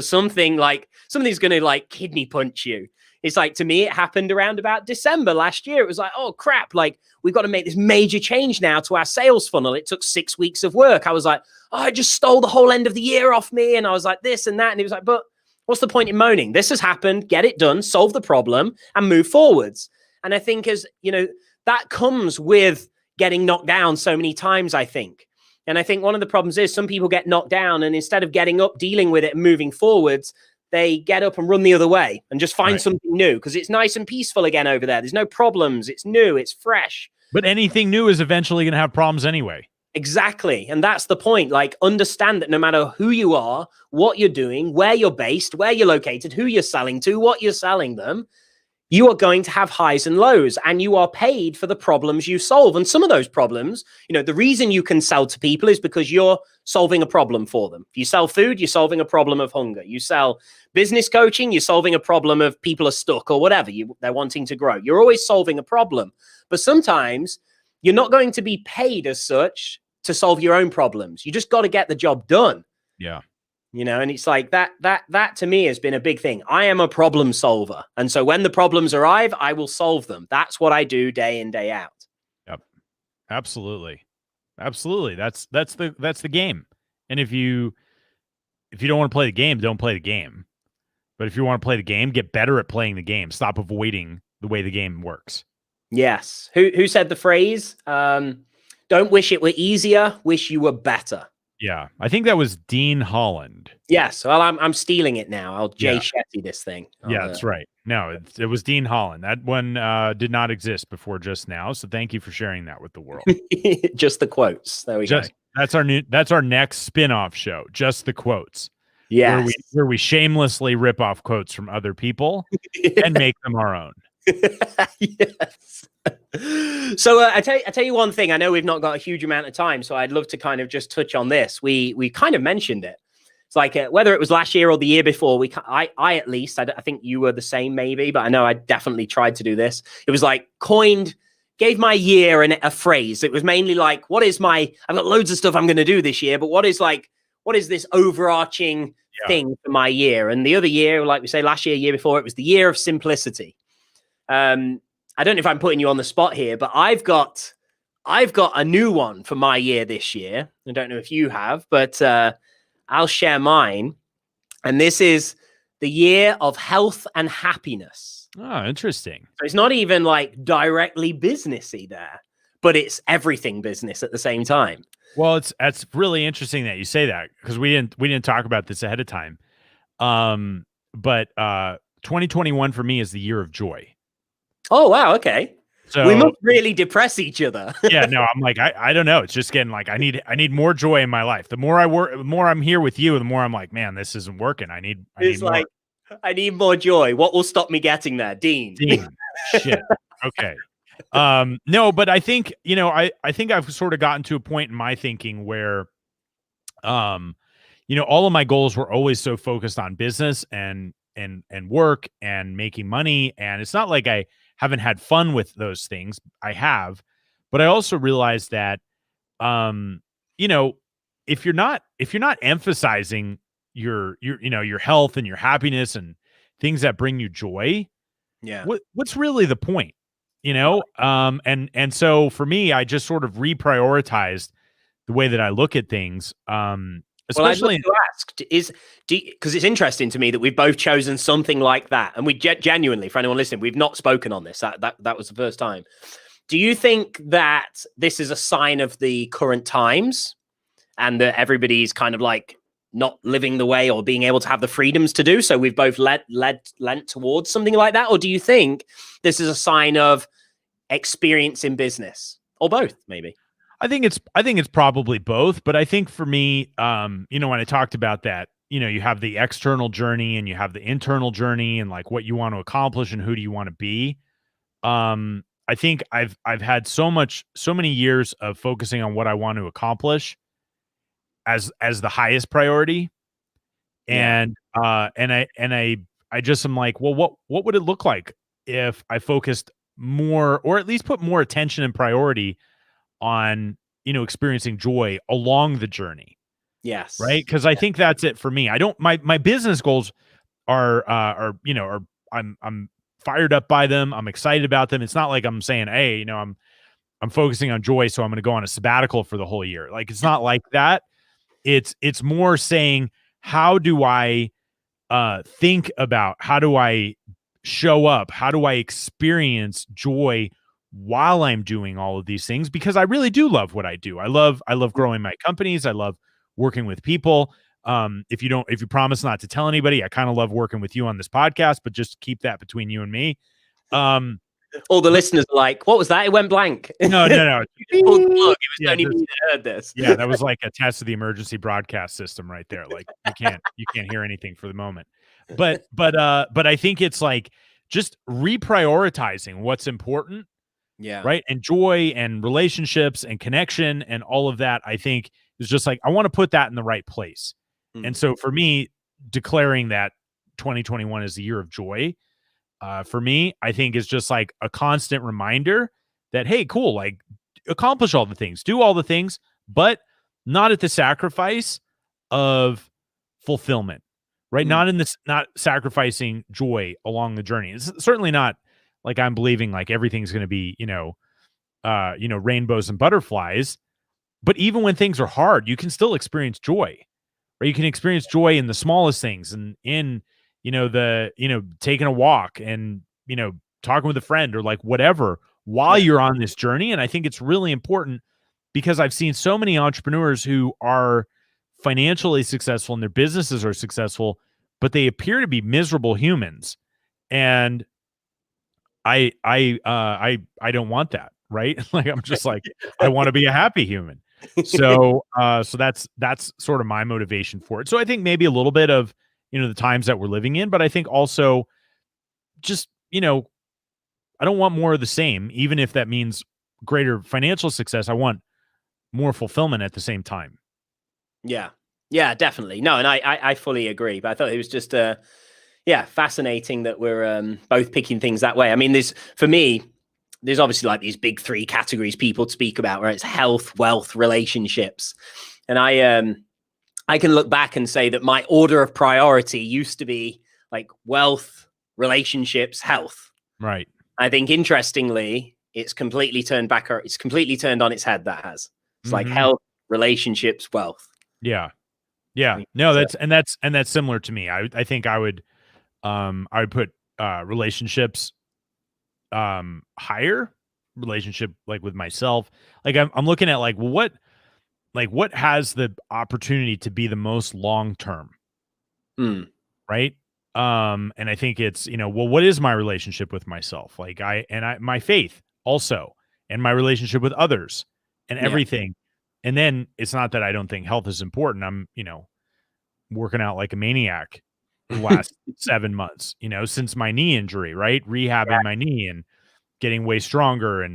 something's going to like kidney punch you. It's like, to me, it happened around about December last year. It was like, oh crap, like, we've got to make this major change now to our sales funnel. It took 6 weeks of work. I was like, oh, I just stole the whole end of the year off me. And I was like this and that. And it was like, but what's the point in moaning? This has happened. Get it done, solve the problem, and move forwards. And I think, as you know, that comes with getting knocked down so many times, I think. And I think one of the problems is some people get knocked down, and instead of getting up, dealing with it, and moving forwards, they get up and run the other way and just find something new, because it's nice and peaceful again over there. There's no problems. It's new. It's fresh. But anything new is eventually going to have problems anyway. Exactly. And that's the point. Like, understand that no matter who you are, what you're doing, where you're based, where you're located, who you're selling to, what you're selling them, you are going to have highs and lows, and you are paid for the problems you solve. And some of those problems, you know, the reason you can sell to people is because you're solving a problem for them. If you sell food, you're solving a problem of hunger. You sell business coaching, you're solving a problem of people are stuck or whatever. They're wanting to grow. You're always solving a problem. But sometimes you're not going to be paid as such to solve your own problems. You just got to get the job done. Yeah. You know, and it's like that to me has been a big thing. I am a problem solver. And so when the problems arrive, I will solve them. That's what I do day in, day out. Yep. Absolutely. Absolutely. That's the game. And if you don't want to play the game, don't play the game. But if you want to play the game, get better at playing the game. Stop avoiding the way the game works. Yes. Who said the phrase? Don't wish it were easier, wish you were better. Yeah, I think that was Dean Holland. Yes, well, I'm stealing it now. I'll Jay Shetty this thing. That's right. No, it was Dean Holland. That one did not exist before just now. So thank you for sharing that with the world. Just the quotes. There we go. That's our next spin-off show. Just the quotes. Yeah, where we shamelessly rip off quotes from other people and make them our own. Yes. So I tell you one thing. I know we've not got a huge amount of time, so I'd love to kind of just touch on this. We kind of mentioned it. It's like whether it was last year or the year before. I at least I think you were the same maybe, but I know I definitely tried to do this. It was like gave my year a phrase. It was mainly like, I've got loads of stuff I'm going to do this year, but what is this overarching thing for my year? And the other year, like we say last year before, it was the year of simplicity. I don't know if I'm putting you on the spot here, but I've got a new one for my year this year. I don't know if you have, but I'll share mine. And this is the year of health and happiness. Oh, interesting. So it's not even like directly businessy there, but it's everything business at the same time. Well, that's really interesting that you say that, because we didn't talk about this ahead of time. But 2021 for me is the year of joy. Oh, wow. Okay. So we must really depress each other. Yeah, no, I'm like, I don't know. It's just getting like, I need more joy in my life. The more I work, the more I'm here with you, the more I'm like, man, this isn't working. I need more. I need more joy. What will stop me getting there? Dean. Shit. Okay. No, but I think, I think I've sort of gotten to a point in my thinking where, all of my goals were always so focused on business and work and making money. And it's not like I haven't had fun with those things. I have, But I also realized that, you know, if you're not emphasizing your health and your happiness and things that bring you joy, Yeah. what's really the point? And so for me, I just sort of reprioritized the way that I look at things. Well, I'd love Especially to ask, because it's interesting to me that we've both chosen something like that, and we genuinely, for anyone listening, we've not spoken on this. That was the first time. Do you think that this is a sign of the current times, and that everybody's kind of like not living the way or being able to have the freedoms to do so? We've both lent towards something like that, or do you think this is a sign of experience in business, or both, maybe? I think it's probably both, but I think for me, when I talked about that, you have the external journey and you have the internal journey and like what you want to accomplish and who do you want to be. I think I've had so many years of focusing on what I want to accomplish as the highest priority. And I just am like, well, what would it look like if I focused more, or at least put more attention and priority on, experiencing joy along the journey. Yes. Right. Cause I think that's it for me. I don't, my business goals are I'm fired up by them. I'm excited about them. It's not like I'm saying, hey, I'm focusing on joy, so I'm going to go on a sabbatical for the whole year. Like, it's not like that. It's more saying, how do I think about, how do I show up? How do I experience joy while I'm doing all of these things? Because I really do love what I do. I love growing my companies. I love working with people. If you promise not to tell anybody, I kind of love working with you on this podcast, but just keep that between you and me. All the listeners are like, what was that? It went blank. No. Look, it was only me that heard this. Yeah, that was like a test of the emergency broadcast system right there. Like, you can't hear anything for the moment. But I think it's like just reprioritizing what's important. Yeah. Right. And joy and relationships and connection and all of that, I think, is just like, I want to put that in the right place. And so for me, declaring that 2021 is the year of joy, for me, I think is just like a constant reminder that, hey, cool, like, accomplish all the things, do all the things, but not at the sacrifice of fulfillment, right? Not sacrificing joy along the journey. It's certainly not like I'm believing like everything's going to be, rainbows and butterflies, but even when things are hard, you can still experience joy, right? You can experience joy in the smallest things, and in, taking a walk and, talking with a friend or like whatever while you're on this journey. And I think it's really important because I've seen so many entrepreneurs who are financially successful and their businesses are successful, but they appear to be miserable humans. And I don't want that, right? Like, I'm just like, I want to be a happy human. So that's sort of my motivation for it. So I think maybe a little bit of, the times that we're living in, but I think also just, I don't want more of the same, even if that means greater financial success. I want more fulfillment at the same time. Yeah. Yeah, definitely. No, and I fully agree. But I thought it was just fascinating that we're both picking things that way. I mean, for me, there's obviously like these big three categories people speak about, where it's health, wealth, relationships. And I can look back and say that my order of priority used to be like wealth, relationships, health. Right. I think interestingly, it's completely turned back, or it's completely turned on its head. It's like health, relationships, wealth. Yeah. Yeah. No, that's similar to me. I think I would put relationships higher, relationship like with myself. Like, I'm looking at like, well, what has the opportunity to be the most long term, right? And I think it's, what is my relationship with myself? Like, my faith also, and my relationship with others and everything. And then it's not that I don't think health is important. I'm, working out like a maniac the last 7 months, since my knee injury, right? Rehabbing my knee and getting way stronger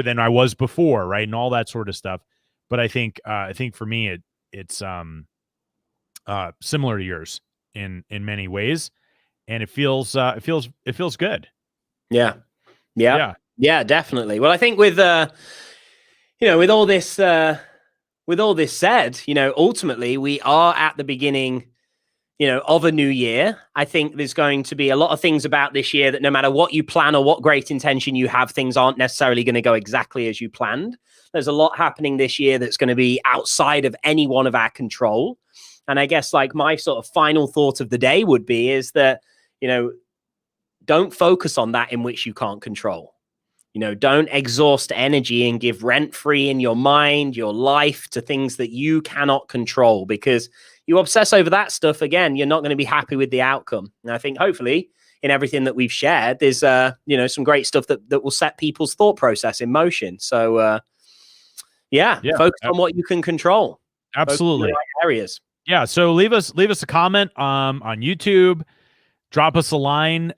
than I was before, right? And all that sort of stuff. But I think for me, it's similar to yours in many ways, and it feels good. Yeah, definitely. Well, I think with with all this said, ultimately we are at the beginning, of a new year. I think there's going to be a lot of things about this year that no matter what you plan or what great intention you have, things aren't necessarily going to go exactly as you planned. There's a lot happening this year that's going to be outside of any one of our control. And I guess like my sort of final thought of the day would be is that, don't focus on that in which you can't control. Don't exhaust energy and give rent free in your mind, your life to things that you cannot control, because you obsess over that stuff. Again, you're not going to be happy with the outcome. And I think hopefully in everything that we've shared, there's, some great stuff that will set people's thought process in motion. So, focus on what you can control. Absolutely. Focus on the right areas. Yeah. So leave us a comment on YouTube. Drop us a line.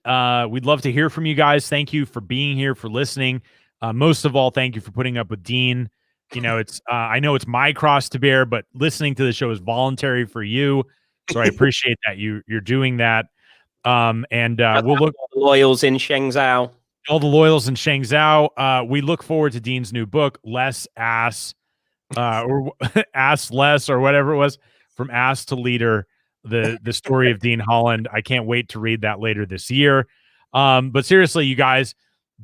We'd love to hear from you guys. Thank you for being here, for listening. Most of all, thank you for putting up with Dean. It's I know it's my cross to bear, but listening to the show is voluntary for you. So I appreciate that you're doing that. We'll look all the loyals in Shenzhou. All the loyals in Shenzhou. We look forward to Dean's new book, Less Ass, or Ass Less, or whatever it was, From Ass to Leader. The story of Dean Holland. I can't wait to read that later this year. But seriously, you guys,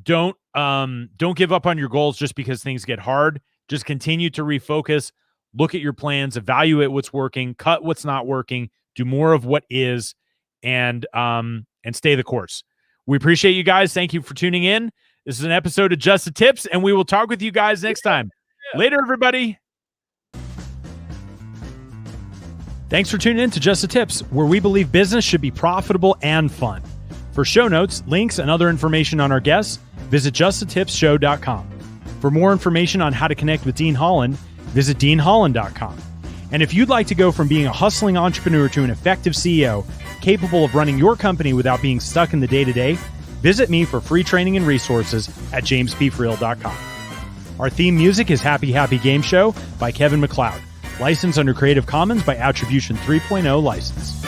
don't give up on your goals just because things get hard. Just continue to refocus, look at your plans, evaluate what's working, cut what's not working, do more of what is, and stay the course. We appreciate you guys. Thank you for tuning in. This is an episode of Just the Tips, and we will talk with you guys next time. Later, everybody. Thanks for tuning in to Just the Tips, where we believe business should be profitable and fun. For show notes, links, and other information on our guests, visit justthetipsshow.com. For more information on how to connect with Dean Holland, visit deanholland.com. And if you'd like to go from being a hustling entrepreneur to an effective CEO, capable of running your company without being stuck in the day-to-day, visit me for free training and resources at jamespfriel.com. Our theme music is Happy Happy Game Show by Kevin MacLeod. Licensed under Creative Commons by Attribution 3.0 license.